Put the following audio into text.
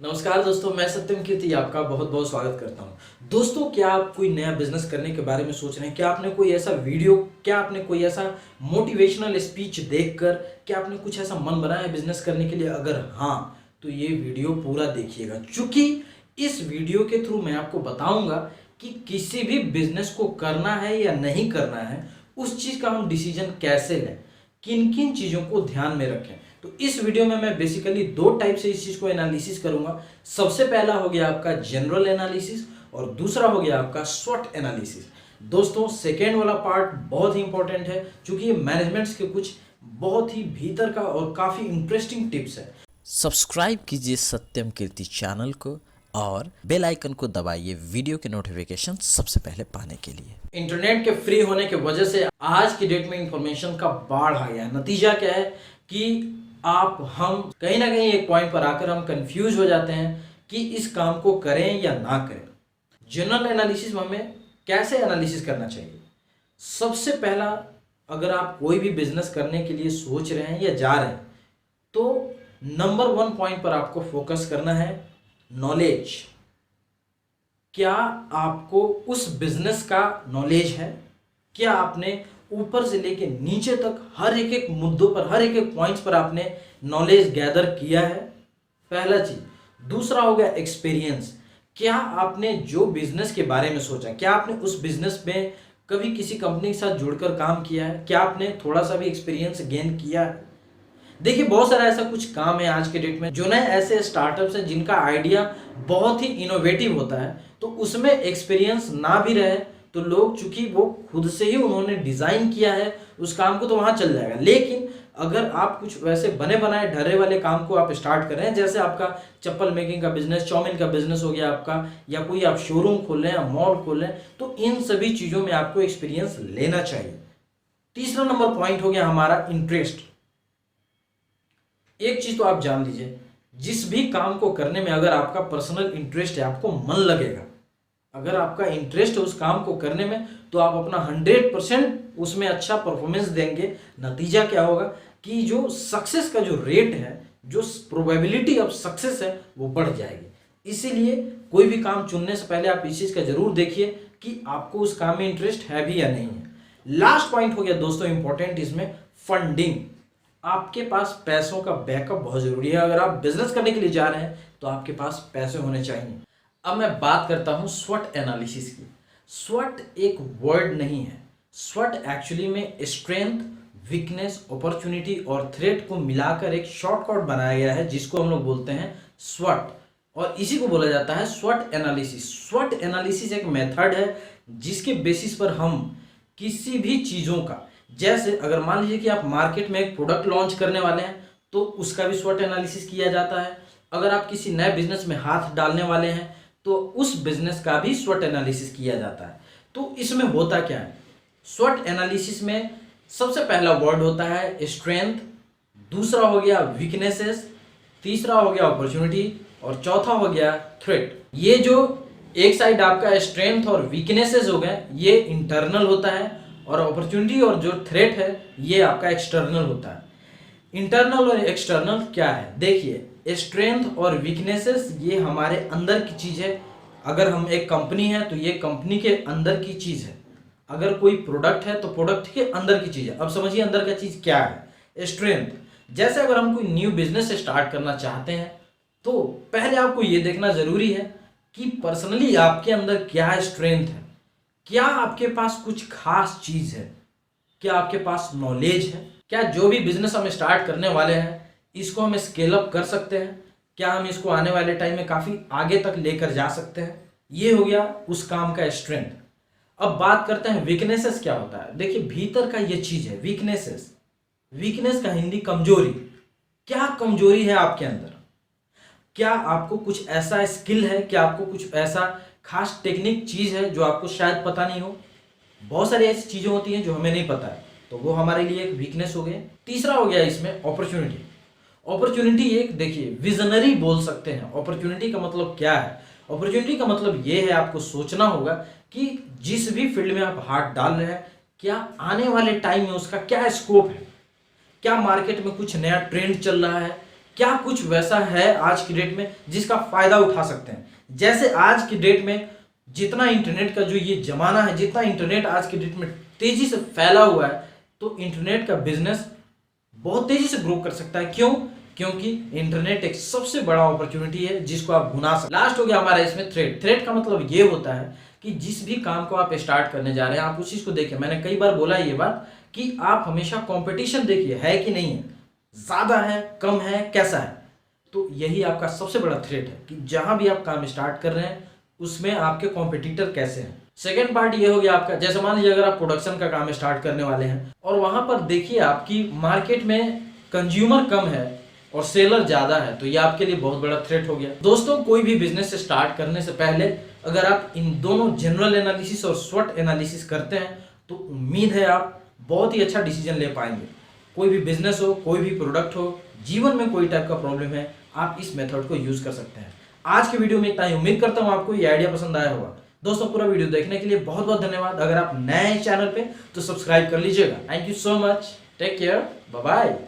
नमस्कार दोस्तों, मैं सत्यम कीर्ति आपका बहुत बहुत स्वागत करता हूं। दोस्तों, क्या आप कोई नया बिजनेस करने के बारे में सोच रहे हैं? क्या आपने कोई ऐसा वीडियो, क्या आपने कोई ऐसा मोटिवेशनल स्पीच देखकर क्या आपने कुछ ऐसा मन बनाया है बिजनेस करने के लिए? अगर हाँ, तो ये वीडियो पूरा देखिएगा, क्योंकि इस वीडियो के थ्रू मैं आपको बताऊंगा कि किसी भी बिजनेस को करना है या नहीं करना है, उस चीज का हम डिसीजन कैसे लें, किन किन चीजों को ध्यान में रखें। तो इस वीडियो में मैं बेसिकली दो टाइप से इस चीज को एनालिसिस करूंगा। सबसे पहला हो गया आपका जनरल एनालिसिस और दूसरा हो गया आपका स्वॉट एनालिसिस। दोस्तों, सेकेंड वाला पार्ट बहुत ही इंपॉर्टेंट है, क्योंकि ये मैनेजमेंट्स के कुछ बहुत ही भीतर का और काफी इंटरेस्टिंग टिप्स है। सब्सक्राइब कीजिए सत्यम कीर्ति चैनल को और बेल आइकन को दबाइए वीडियो के नोटिफिकेशन सबसे पहले पाने के लिए। इंटरनेट के फ्री होने की वजह से आज की डेट में इंफॉर्मेशन का बाढ़ आ गया है। नतीजा क्या है कि हम कहीं ना कहीं एक पॉइंट पर आकर हम कंफ्यूज हो जाते हैं कि इस काम को करें या ना करें। जनरल एनालिसिस में हमें कैसे एनालिसिस करना चाहिए? सबसे पहला, अगर आप कोई भी बिजनेस करने के लिए सोच रहे हैं या जा रहे हैं, तो नंबर वन पॉइंट पर आपको फोकस करना है नॉलेज। क्या आपको उस बिजनेस का नॉलेज है? क्या आपने ऊपर से लेके नीचे तक हर एक एक मुद्दों पर, हर एक एक पॉइंट्स पर आपने नॉलेज गैदर किया है? पहला चीज। दूसरा हो गया एक्सपीरियंस। क्या आपने जो बिजनेस के बारे में सोचा, क्या आपने उस बिजनेस में कभी किसी कंपनी के साथ जुड़कर काम किया है? क्या आपने थोड़ा सा भी एक्सपीरियंस गेन किया है? देखिए, बहुत सारा ऐसा कुछ काम है आज के डेट में जो ना ऐसे स्टार्टअप्स हैं जिनका आइडिया बहुत ही इनोवेटिव होता है, तो उसमें एक्सपीरियंस ना भी रहे तो लोग, चूंकि वो खुद से ही उन्होंने डिजाइन किया है उस काम को, तो वहां चल जाएगा। लेकिन अगर आप कुछ वैसे बने बनाए ढर्रे वाले काम को आप स्टार्ट कर रहे हैं, जैसे आपका चप्पल मेकिंग का बिजनेस, चाउमीन का बिजनेस हो गया आपका, या कोई आप शोरूम खोल रहे हैं या मॉल खोल रहे हैं, तो इन सभी चीजों में आपको एक्सपीरियंस लेना चाहिए। तीसरा नंबर पॉइंट हो गया हमारा इंटरेस्ट। एक चीज तो आप जान लीजिए, जिस भी काम को करने में अगर आपका पर्सनल इंटरेस्ट है, आपको मन लगेगा, अगर आपका इंटरेस्ट है उस काम को करने में, तो आप अपना 100% उसमें अच्छा परफॉर्मेंस देंगे। नतीजा क्या होगा कि जो सक्सेस का जो रेट है, जो प्रोबेबिलिटी ऑफ सक्सेस है, वो बढ़ जाएगी। इसीलिए कोई भी काम चुनने से पहले आप इस चीज का जरूर देखिए कि आपको उस काम में इंटरेस्ट है भी या नहीं है। लास्ट पॉइंट हो गया दोस्तों इंपॉर्टेंट इसमें, फंडिंग। आपके पास पैसों का बैकअप बहुत जरूरी है। अगर आप बिजनेस करने के लिए जा रहे हैं तो आपके पास पैसे होने चाहिए। अब मैं बात करता हूं स्वॉट एनालिसिस की। स्वॉट एक वर्ड नहीं है। स्वॉट एक्चुअली में स्ट्रेंथ, वीकनेस, अपॉर्चुनिटी और थ्रेट को मिलाकर एक शॉर्टकट बनाया गया है, जिसको हम लोग बोलते हैं स्वॉट, और इसी को बोला जाता है स्वॉट एनालिसिस। स्वॉट एनालिसिस एक मेथड है जिसके बेसिस पर हम किसी भी चीजों का, जैसे अगर मान लीजिए कि आप मार्केट में एक प्रोडक्ट लॉन्च करने वाले हैं, तो उसका भी स्वॉट एनालिसिस किया जाता है। अगर आप किसी नए बिजनेस में हाथ डालने वाले हैं, तो उस बिजनेस का भी स्वॉट एनालिसिस किया जाता है। तो इसमें होता क्या है? स्वॉट एनालिसिस में सबसे पहला वर्ड होता है स्ट्रेंथ, दूसरा हो गया वीकनेसेस, तीसरा हो गया अपॉर्चुनिटी और चौथा हो गया थ्रेट। ये जो एक साइड आपका स्ट्रेंथ और वीकनेसेस हो गए, ये इंटरनल होता है, और अपॉर्चुनिटी और जो थ्रेट है ये आपका एक्सटर्नल होता है। इंटरनल और एक्सटर्नल क्या है? देखिए, स्ट्रेंथ और वीकनेसेस ये हमारे अंदर की चीज है। अगर हम एक कंपनी है तो ये कंपनी के अंदर की चीज है। अगर कोई प्रोडक्ट है तो प्रोडक्ट के अंदर की चीज है। अब समझिए अंदर का चीज क्या है। स्ट्रेंथ, जैसे अगर हम कोई न्यू बिजनेस स्टार्ट करना चाहते हैं, तो पहले आपको ये देखना जरूरी है कि पर्सनली आपके अंदर क्या स्ट्रेंथ है। क्या आपके पास कुछ खास चीज है? क्या आपके पास नॉलेज है? क्या जो भी बिजनेस हम स्टार्ट करने वाले हैं, इसको हम स्केल अप कर सकते हैं? क्या हम इसको आने वाले टाइम में काफी आगे तक लेकर जा सकते हैं? ये हो गया उस काम का स्ट्रेंथ। अब बात करते हैं वीकनेसेस क्या होता है। देखिए, भीतर का ये चीज है वीकनेसेस। वीकनेस का हिंदी कमजोरी। क्या कमजोरी है आपके अंदर? क्या आपको कुछ ऐसा स्किल है? क्या आपको कुछ ऐसा खास टेक्निक चीज है जो आपको शायद पता नहीं हो? बहुत सारी ऐसी चीजें होती हैं जो हमें नहीं पता है, तो वो हमारे लिए एक वीकनेस हो गया। तीसरा हो गया इसमें अपॉर्चुनिटी। अपॉर्चुनिटी एक, देखिए, विजनरी बोल सकते हैं। अपॉर्चुनिटी का मतलब क्या है? अपॉर्चुनिटी का मतलब ये है, आपको सोचना होगा कि जिस भी फील्ड में आप हाथ डाल रहे हैं, क्या आने वाले टाइम में उसका क्या स्कोप है? क्या मार्केट में कुछ नया ट्रेंड चल रहा है? क्या कुछ वैसा है आज की डेट में जिसका फायदा उठा सकते हैं। जैसे आज की डेट में जितना इंटरनेट का जो ये जमाना है, जितना इंटरनेट आज की डेट में तेजी से फैला हुआ है, तो इंटरनेट का बिजनेस बहुत तेजी से ग्रो कर सकता है। क्यों? क्योंकि इंटरनेट एक सबसे बड़ा अपॉर्चुनिटी है जिसको आप भुना सकते। लास्ट हो गया हमारा इसमें थ्रेड। थ्रेड का मतलब ये होता है कि जिस भी काम को आप स्टार्ट करने जा रहे हैं आप उस चीज को देखिए। मैंने कई बार बोला ये बात कि आप हमेशा कंपटीशन देखिए, है कि नहीं है, ज्यादा है, कम है, कैसा है। तो यही आपका सबसे बड़ा थ्रेट है कि जहां भी आप काम स्टार्ट कर रहे हैं उसमें आपके कॉम्पिटिटर कैसे हैं। सेकेंड पार्ट ये हो गया आपका, जैसे मान लीजिए अगर आप प्रोडक्शन का काम स्टार्ट करने वाले हैं और वहां पर देखिए आपकी मार्केट में कंज्यूमर कम है और सेलर ज्यादा है, तो ये आपके लिए बहुत बड़ा थ्रेट हो गया। दोस्तों, कोई भी बिजनेस स्टार्ट करने से पहले अगर आप इन दोनों जनरल एनालिसिस और स्वॉट एनालिसिस करते हैं तो उम्मीद है आप बहुत ही अच्छा डिसीजन ले पाएंगे। कोई भी बिजनेस हो, कोई भी प्रोडक्ट हो, जीवन में कोई टाइप का प्रॉब्लम है, आप इस मेथड को यूज कर सकते हैं। आज के वीडियो में इतना ही। उम्मीद करता हूं आपको ये आइडिया पसंद आया होगा। दोस्तों, पूरा वीडियो देखने के लिए बहुत बहुत धन्यवाद। अगर आप नए हैं चैनल पे तो सब्सक्राइब कर लीजिएगा। Thank you so much. Take care, bye bye.